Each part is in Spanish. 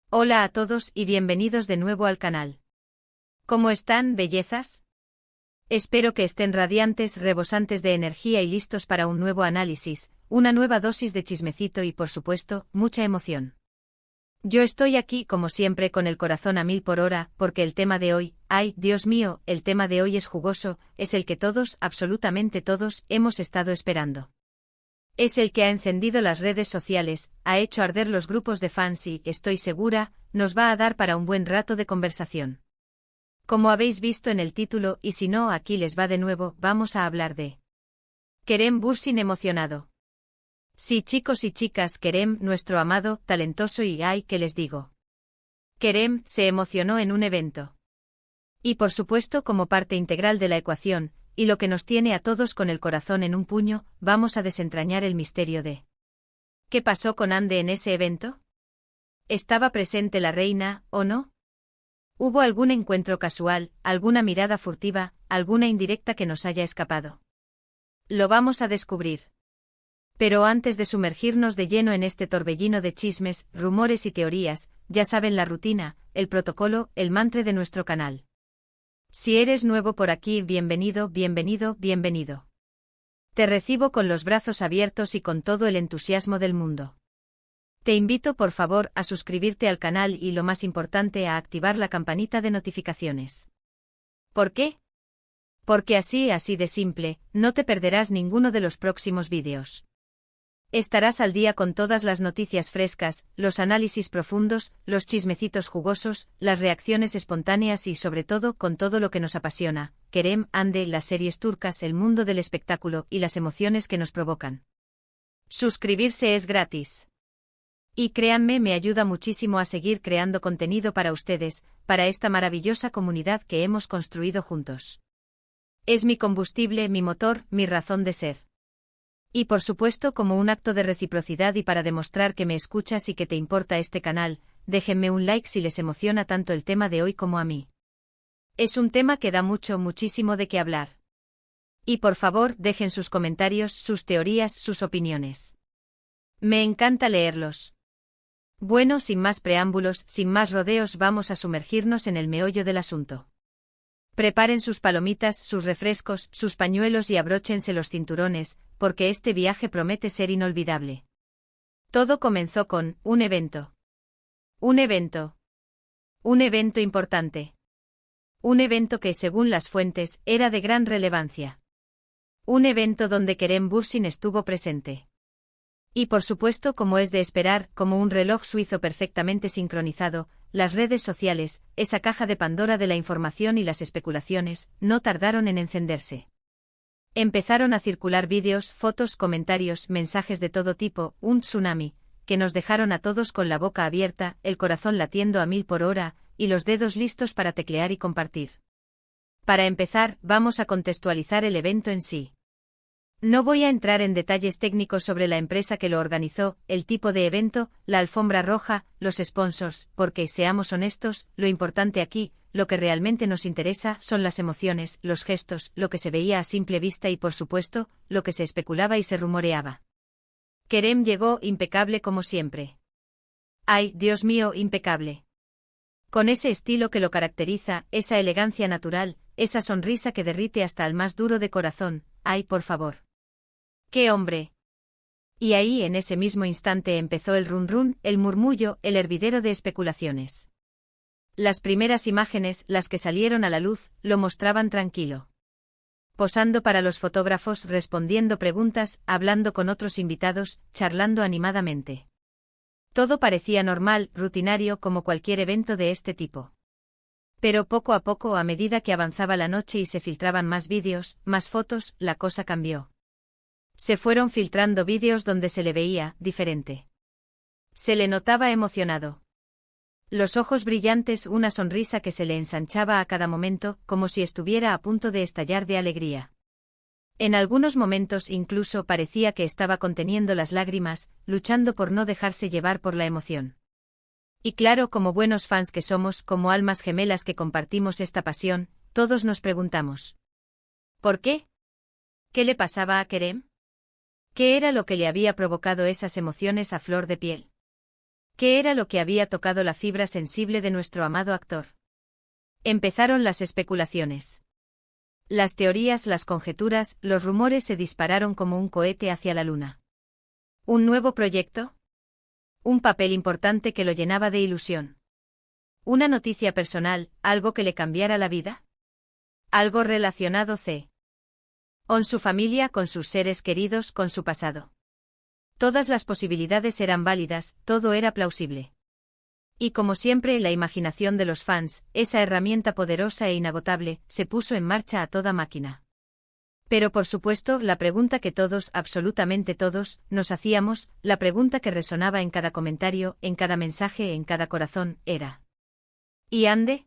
Hola a todos y bienvenidos de nuevo al canal. ¿Cómo están, bellezas? Espero que estén radiantes, rebosantes de energía y listos para un nuevo análisis, una nueva dosis de chismecito y, por supuesto, mucha emoción. Yo estoy aquí, como siempre, con el corazón a 1000 por hora, porque el tema de hoy, ¡ay, Dios mío!, el tema de hoy es jugoso, es el que todos, absolutamente todos, hemos estado esperando. Es el que ha encendido las redes sociales, ha hecho arder los grupos de fans y, estoy segura, nos va a dar para un buen rato de conversación. Como habéis visto en el título, y si no, aquí les va de nuevo, vamos a hablar de Kerem Bürsin emocionado. Sí, chicos y chicas, Kerem, nuestro amado, talentoso y ay, ¿qué les digo? Kerem se emocionó en un evento. Y por supuesto, como parte integral de la ecuación, y lo que nos tiene a todos con el corazón en un puño, vamos a desentrañar el misterio de ¿qué pasó con Ande en ese evento? ¿Estaba presente la reina, o no? ¿Hubo algún encuentro casual, alguna mirada furtiva, alguna indirecta que nos haya escapado? Lo vamos a descubrir. Pero antes de sumergirnos de lleno en este torbellino de chismes, rumores y teorías, ya saben la rutina, el protocolo, el mantra de nuestro canal. Si eres nuevo por aquí, bienvenido, bienvenido, bienvenido. Te recibo con los brazos abiertos y con todo el entusiasmo del mundo. Te invito por favor a suscribirte al canal y lo más importante a activar la campanita de notificaciones. ¿Por qué? Porque así de simple, no te perderás ninguno de los próximos vídeos. Estarás al día con todas las noticias frescas, los análisis profundos, los chismecitos jugosos, las reacciones espontáneas y sobre todo con todo lo que nos apasiona, Kerem, Ande, las series turcas, el mundo del espectáculo y las emociones que nos provocan. Suscribirse es gratis. Y créanme, me ayuda muchísimo a seguir creando contenido para ustedes, para esta maravillosa comunidad que hemos construido juntos. Es mi combustible, mi motor, mi razón de ser. Y por supuesto, como un acto de reciprocidad y para demostrar que me escuchas y que te importa este canal, déjenme un like si les emociona tanto el tema de hoy como a mí. Es un tema que da muchísimo de qué hablar. Y por favor, dejen sus comentarios, sus teorías, sus opiniones. Me encanta leerlos. Bueno, sin más preámbulos, sin más rodeos, vamos a sumergirnos en el meollo del asunto. Preparen sus palomitas, sus refrescos, sus pañuelos y abróchense los cinturones, porque este viaje promete ser inolvidable. Todo comenzó con un evento. Un evento. Un evento importante. Un evento que, según las fuentes, era de gran relevancia. Un evento donde Kerem Bürsin estuvo presente. Y por supuesto, como es de esperar, como un reloj suizo perfectamente sincronizado, las redes sociales, esa caja de Pandora de la información y las especulaciones, no tardaron en encenderse. Empezaron a circular vídeos, fotos, comentarios, mensajes de todo tipo, un tsunami, que nos dejaron a todos con la boca abierta, el corazón latiendo a 1000 por hora, y los dedos listos para teclear y compartir. Para empezar, vamos a contextualizar el evento en sí. No voy a entrar en detalles técnicos sobre la empresa que lo organizó, el tipo de evento, la alfombra roja, los sponsors, porque, seamos honestos, lo importante aquí, lo que realmente nos interesa, son las emociones, los gestos, lo que se veía a simple vista y por supuesto, lo que se especulaba y se rumoreaba. Kerem llegó impecable como siempre. ¡Ay, Dios mío, impecable! Con ese estilo que lo caracteriza, esa elegancia natural, esa sonrisa que derrite hasta el más duro de corazón, ¡ay, por favor! ¡Qué hombre! Y ahí en ese mismo instante empezó el run, el murmullo, el hervidero de especulaciones. Las primeras imágenes, las que salieron a la luz, lo mostraban tranquilo. Posando para los fotógrafos, respondiendo preguntas, hablando con otros invitados, charlando animadamente. Todo parecía normal, rutinario como cualquier evento de este tipo. Pero poco a poco, a medida que avanzaba la noche y se filtraban más vídeos, más fotos, la cosa cambió. Se fueron filtrando vídeos donde se le veía diferente. Se le notaba emocionado. Los ojos brillantes, una sonrisa que se le ensanchaba a cada momento, como si estuviera a punto de estallar de alegría. En algunos momentos incluso parecía que estaba conteniendo las lágrimas, luchando por no dejarse llevar por la emoción. Y claro, como buenos fans que somos, como almas gemelas que compartimos esta pasión, todos nos preguntamos: ¿por qué? ¿Qué le pasaba a Kerem? ¿Qué era lo que le había provocado esas emociones a flor de piel? ¿Qué era lo que había tocado la fibra sensible de nuestro amado actor? Empezaron las especulaciones. Las teorías, las conjeturas, los rumores se dispararon como un cohete hacia la luna. ¿Un nuevo proyecto? Un papel importante que lo llenaba de ilusión. ¿Una noticia personal, algo que le cambiara la vida? Algo relacionado con su familia, con sus seres queridos, con su pasado. Todas las posibilidades eran válidas, todo era plausible. Y como siempre, la imaginación de los fans, esa herramienta poderosa e inagotable, se puso en marcha a toda máquina. Pero por supuesto, la pregunta que todos, absolutamente todos, nos hacíamos, la pregunta que resonaba en cada comentario, en cada mensaje, en cada corazón, era: ¿y Ande?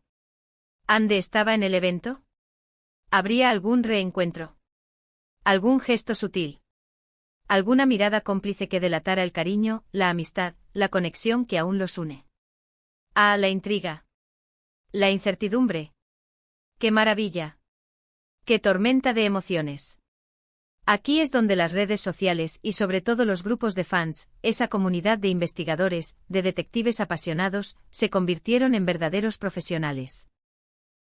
¿Ande estaba en el evento? ¿Habría algún reencuentro? ¿Algún gesto sutil? ¿Alguna mirada cómplice que delatara el cariño, la amistad, la conexión que aún los une? Ah, la intriga. La incertidumbre. ¡Qué maravilla! ¡Qué tormenta de emociones! Aquí es donde las redes sociales y sobre todo los grupos de fans, esa comunidad de investigadores, de detectives apasionados, se convirtieron en verdaderos profesionales.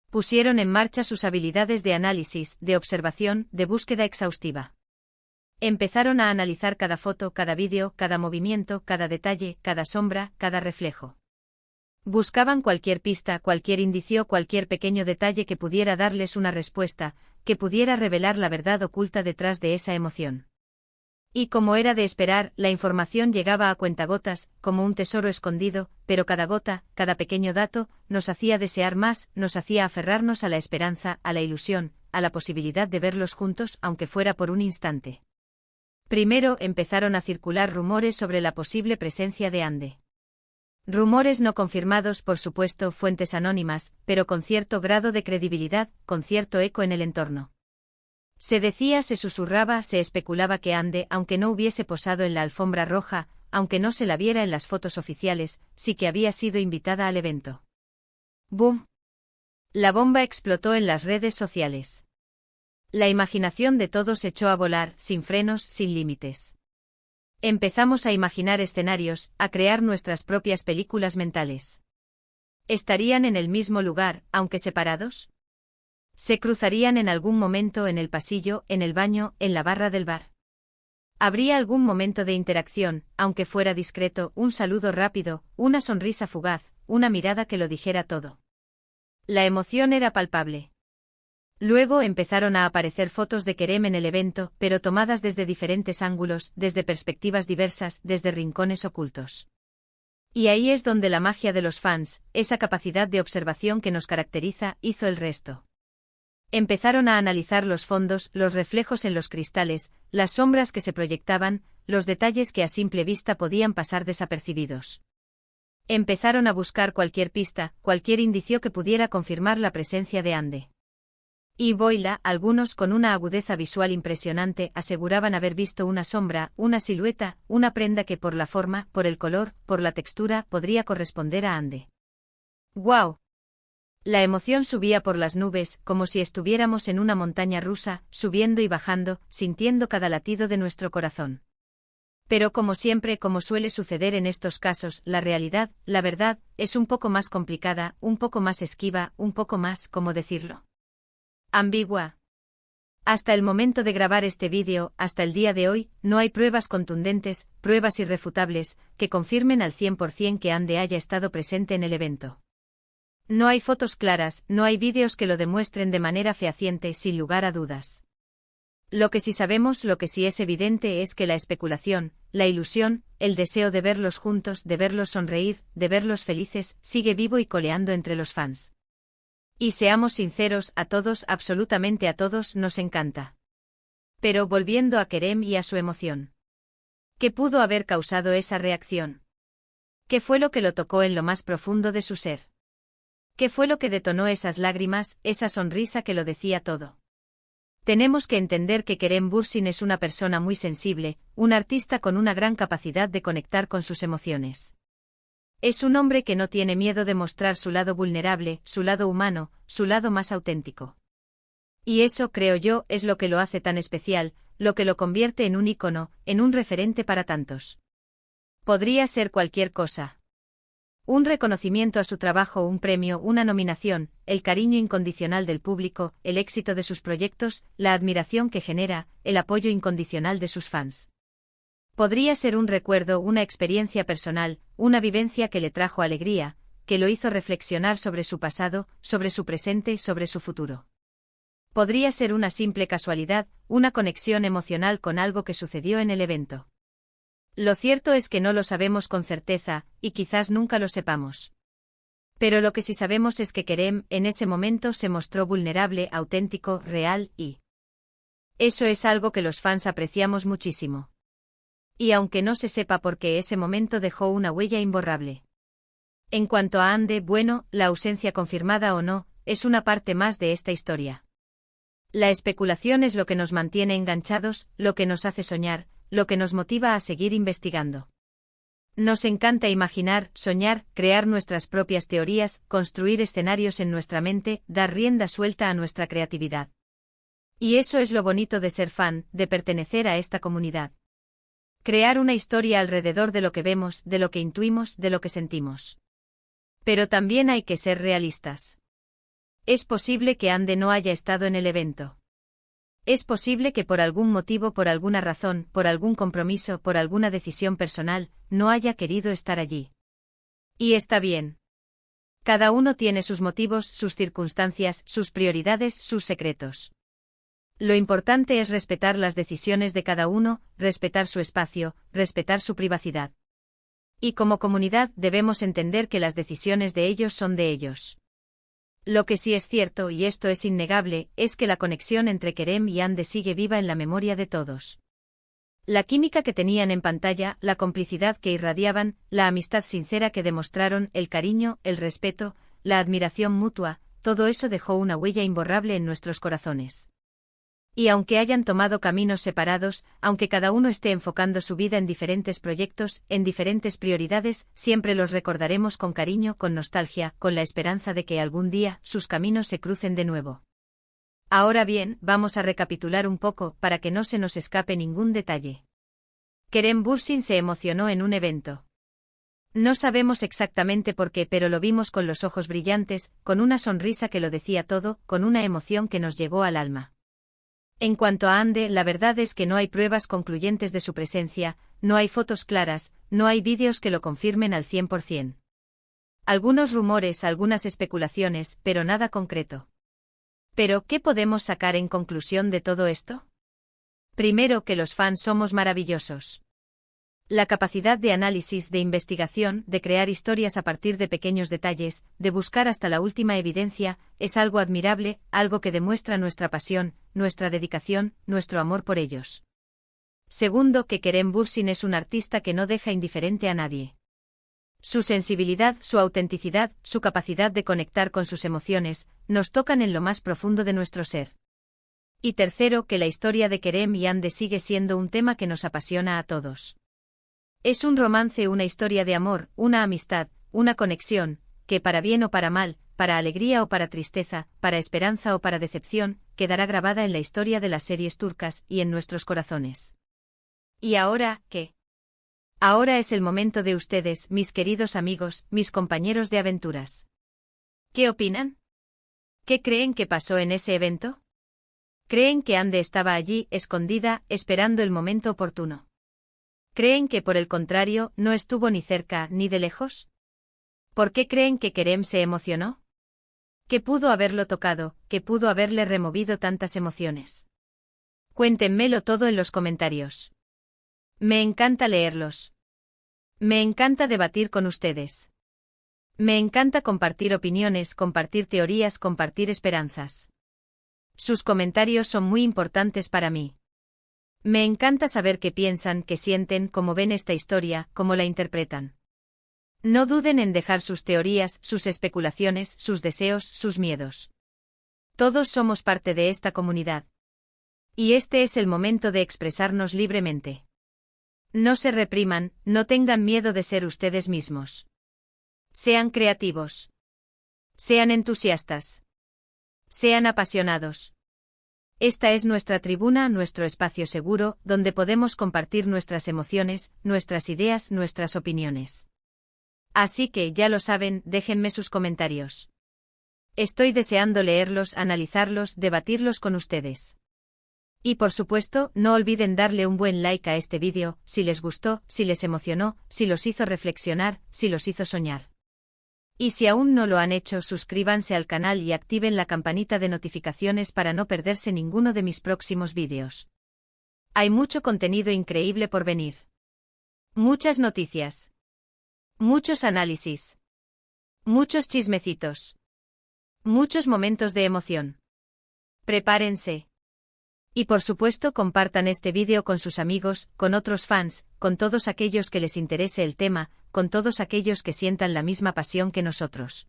Pusieron en marcha sus habilidades de análisis, de observación, de búsqueda exhaustiva. Empezaron a analizar cada foto, cada vídeo, cada movimiento, cada detalle, cada sombra, cada reflejo. Buscaban cualquier pista, cualquier indicio, cualquier pequeño detalle que pudiera darles una respuesta, que pudiera revelar la verdad oculta detrás de esa emoción. Y como era de esperar, la información llegaba a cuentagotas, como un tesoro escondido, pero cada gota, cada pequeño dato, nos hacía desear más, nos hacía aferrarnos a la esperanza, a la ilusión, a la posibilidad de verlos juntos, aunque fuera por un instante. Primero empezaron a circular rumores sobre la posible presencia de Ande. Rumores no confirmados, por supuesto, fuentes anónimas, pero con cierto grado de credibilidad, con cierto eco en el entorno. Se decía, se susurraba, se especulaba que Ande, aunque no hubiese posado en la alfombra roja, aunque no se la viera en las fotos oficiales, sí que había sido invitada al evento. ¡Boom! La bomba explotó en las redes sociales. La imaginación de todos echó a volar, sin frenos, sin límites. Empezamos a imaginar escenarios, a crear nuestras propias películas mentales. ¿Estarían en el mismo lugar, aunque separados? ¿Se cruzarían en algún momento en el pasillo, en el baño, en la barra del bar? ¿Habría algún momento de interacción, aunque fuera discreto, un saludo rápido, una sonrisa fugaz, una mirada que lo dijera todo? La emoción era palpable. Luego empezaron a aparecer fotos de Kerem en el evento, pero tomadas desde diferentes ángulos, desde perspectivas diversas, desde rincones ocultos. Y ahí es donde la magia de los fans, esa capacidad de observación que nos caracteriza, hizo el resto. Empezaron a analizar los fondos, los reflejos en los cristales, las sombras que se proyectaban, los detalles que a simple vista podían pasar desapercibidos. Empezaron a buscar cualquier pista, cualquier indicio que pudiera confirmar la presencia de Ande. Y voila, algunos con una agudeza visual impresionante aseguraban haber visto una sombra, una silueta, una prenda que por la forma, por el color, por la textura, podría corresponder a Ande. ¡Guau! La emoción subía por las nubes, como si estuviéramos en una montaña rusa, subiendo y bajando, sintiendo cada latido de nuestro corazón. Pero como siempre, como suele suceder en estos casos, la realidad, la verdad, es un poco más complicada, un poco más esquiva, un poco más, ¿cómo decirlo? Ambigua. Hasta el momento de grabar este vídeo, hasta el día de hoy, no hay pruebas contundentes, pruebas irrefutables, que confirmen al 100% que Ande haya estado presente en el evento. No hay fotos claras, no hay vídeos que lo demuestren de manera fehaciente, sin lugar a dudas. Lo que sí sabemos, lo que sí es evidente es que la especulación, la ilusión, el deseo de verlos juntos, de verlos sonreír, de verlos felices, sigue vivo y coleando entre los fans. Y seamos sinceros, a todos, absolutamente a todos, nos encanta. Pero volviendo a Kerem y a su emoción. ¿Qué pudo haber causado esa reacción? ¿Qué fue lo que lo tocó en lo más profundo de su ser? ¿Qué fue lo que detonó esas lágrimas, esa sonrisa que lo decía todo? Tenemos que entender que Kerem Bürsin es una persona muy sensible, un artista con una gran capacidad de conectar con sus emociones. Es un hombre que no tiene miedo de mostrar su lado vulnerable, su lado humano, su lado más auténtico. Y eso, creo yo, es lo que lo hace tan especial, lo que lo convierte en un ícono, en un referente para tantos. Podría ser cualquier cosa. Un reconocimiento a su trabajo, un premio, una nominación, el cariño incondicional del público, el éxito de sus proyectos, la admiración que genera, el apoyo incondicional de sus fans. Podría ser un recuerdo, una experiencia personal, una vivencia que le trajo alegría, que lo hizo reflexionar sobre su pasado, sobre su presente y sobre su futuro. Podría ser una simple casualidad, una conexión emocional con algo que sucedió en el evento. Lo cierto es que no lo sabemos con certeza, y quizás nunca lo sepamos. Pero lo que sí sabemos es que Kerem, en ese momento, se mostró vulnerable, auténtico, real, y eso es algo que los fans apreciamos muchísimo. Y aunque no se sepa por qué, ese momento dejó una huella imborrable. En cuanto a Ande, bueno, la ausencia confirmada o no, es una parte más de esta historia. La especulación es lo que nos mantiene enganchados, lo que nos hace soñar, lo que nos motiva a seguir investigando. Nos encanta imaginar, soñar, crear nuestras propias teorías, construir escenarios en nuestra mente, dar rienda suelta a nuestra creatividad. Y eso es lo bonito de ser fan, de pertenecer a esta comunidad. Crear una historia alrededor de lo que vemos, de lo que intuimos, de lo que sentimos. Pero también hay que ser realistas. Es posible que Ande no haya estado en el evento. Es posible que por algún motivo, por alguna razón, por algún compromiso, por alguna decisión personal, no haya querido estar allí. Y está bien. Cada uno tiene sus motivos, sus circunstancias, sus prioridades, sus secretos. Lo importante es respetar las decisiones de cada uno, respetar su espacio, respetar su privacidad. Y como comunidad debemos entender que las decisiones de ellos son de ellos. Lo que sí es cierto, y esto es innegable, es que la conexión entre Kerem y Ande sigue viva en la memoria de todos. La química que tenían en pantalla, la complicidad que irradiaban, la amistad sincera que demostraron, el cariño, el respeto, la admiración mutua, todo eso dejó una huella imborrable en nuestros corazones. Y aunque hayan tomado caminos separados, aunque cada uno esté enfocando su vida en diferentes proyectos, en diferentes prioridades, siempre los recordaremos con cariño, con nostalgia, con la esperanza de que algún día sus caminos se crucen de nuevo. Ahora bien, vamos a recapitular un poco, para que no se nos escape ningún detalle. Kerem Bürsin se emocionó en un evento. No sabemos exactamente por qué, pero lo vimos con los ojos brillantes, con una sonrisa que lo decía todo, con una emoción que nos llegó al alma. En cuanto a Ande, la verdad es que no hay pruebas concluyentes de su presencia, no hay fotos claras, no hay vídeos que lo confirmen al 100%. Algunos rumores, algunas especulaciones, pero nada concreto. Pero, ¿qué podemos sacar en conclusión de todo esto? Primero, que los fans somos maravillosos. La capacidad de análisis, de investigación, de crear historias a partir de pequeños detalles, de buscar hasta la última evidencia, es algo admirable, algo que demuestra nuestra pasión, nuestra dedicación, nuestro amor por ellos. Segundo, que Kerem Bürsin es un artista que no deja indiferente a nadie. Su sensibilidad, su autenticidad, su capacidad de conectar con sus emociones, nos tocan en lo más profundo de nuestro ser. Y tercero, que la historia de Kerem y Ande sigue siendo un tema que nos apasiona a todos. Es un romance, una historia de amor, una amistad, una conexión, que para bien o para mal, para alegría o para tristeza, para esperanza o para decepción, quedará grabada en la historia de las series turcas y en nuestros corazones. ¿Y ahora qué? Ahora es el momento de ustedes, mis queridos amigos, mis compañeros de aventuras. ¿Qué opinan? ¿Qué creen que pasó en ese evento? ¿Creen que Ande estaba allí, escondida, esperando el momento oportuno? ¿Creen que por el contrario, no estuvo ni cerca ni de lejos? ¿Por qué creen que Kerem se emocionó? ¿Qué pudo haberlo tocado, qué pudo haberle removido tantas emociones? Cuéntenmelo todo en los comentarios. Me encanta leerlos. Me encanta debatir con ustedes. Me encanta compartir opiniones, compartir teorías, compartir esperanzas. Sus comentarios son muy importantes para mí. Me encanta saber qué piensan, qué sienten, cómo ven esta historia, cómo la interpretan. No duden en dejar sus teorías, sus especulaciones, sus deseos, sus miedos. Todos somos parte de esta comunidad. Y este es el momento de expresarnos libremente. No se repriman, no tengan miedo de ser ustedes mismos. Sean creativos. Sean entusiastas. Sean apasionados. Esta es nuestra tribuna, nuestro espacio seguro, donde podemos compartir nuestras emociones, nuestras ideas, nuestras opiniones. Así que, ya lo saben, déjenme sus comentarios. Estoy deseando leerlos, analizarlos, debatirlos con ustedes. Y por supuesto, no olviden darle un buen like a este vídeo, si les gustó, si les emocionó, si los hizo reflexionar, si los hizo soñar. Y si aún no lo han hecho, suscríbanse al canal y activen la campanita de notificaciones para no perderse ninguno de mis próximos vídeos. Hay mucho contenido increíble por venir. Muchas noticias. Muchos análisis. Muchos chismecitos. Muchos momentos de emoción. Prepárense. Y por supuesto compartan este vídeo con sus amigos, con otros fans, con todos aquellos que les interese el tema, con todos aquellos que sientan la misma pasión que nosotros.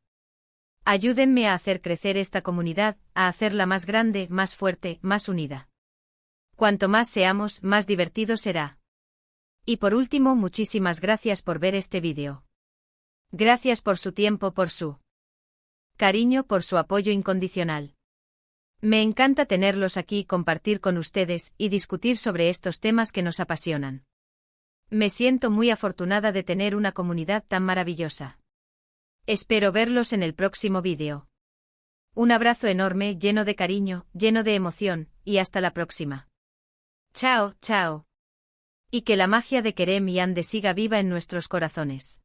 Ayúdenme a hacer crecer esta comunidad, a hacerla más grande, más fuerte, más unida. Cuanto más seamos, más divertido será. Y por último, muchísimas gracias por ver este vídeo. Gracias por su tiempo, por su cariño, por su apoyo incondicional. Me encanta tenerlos aquí, compartir con ustedes y discutir sobre estos temas que nos apasionan. Me siento muy afortunada de tener una comunidad tan maravillosa. Espero verlos en el próximo vídeo. Un abrazo enorme, lleno de cariño, lleno de emoción, y hasta la próxima. Chao, chao. Y que la magia de Kerem y Ande siga viva en nuestros corazones.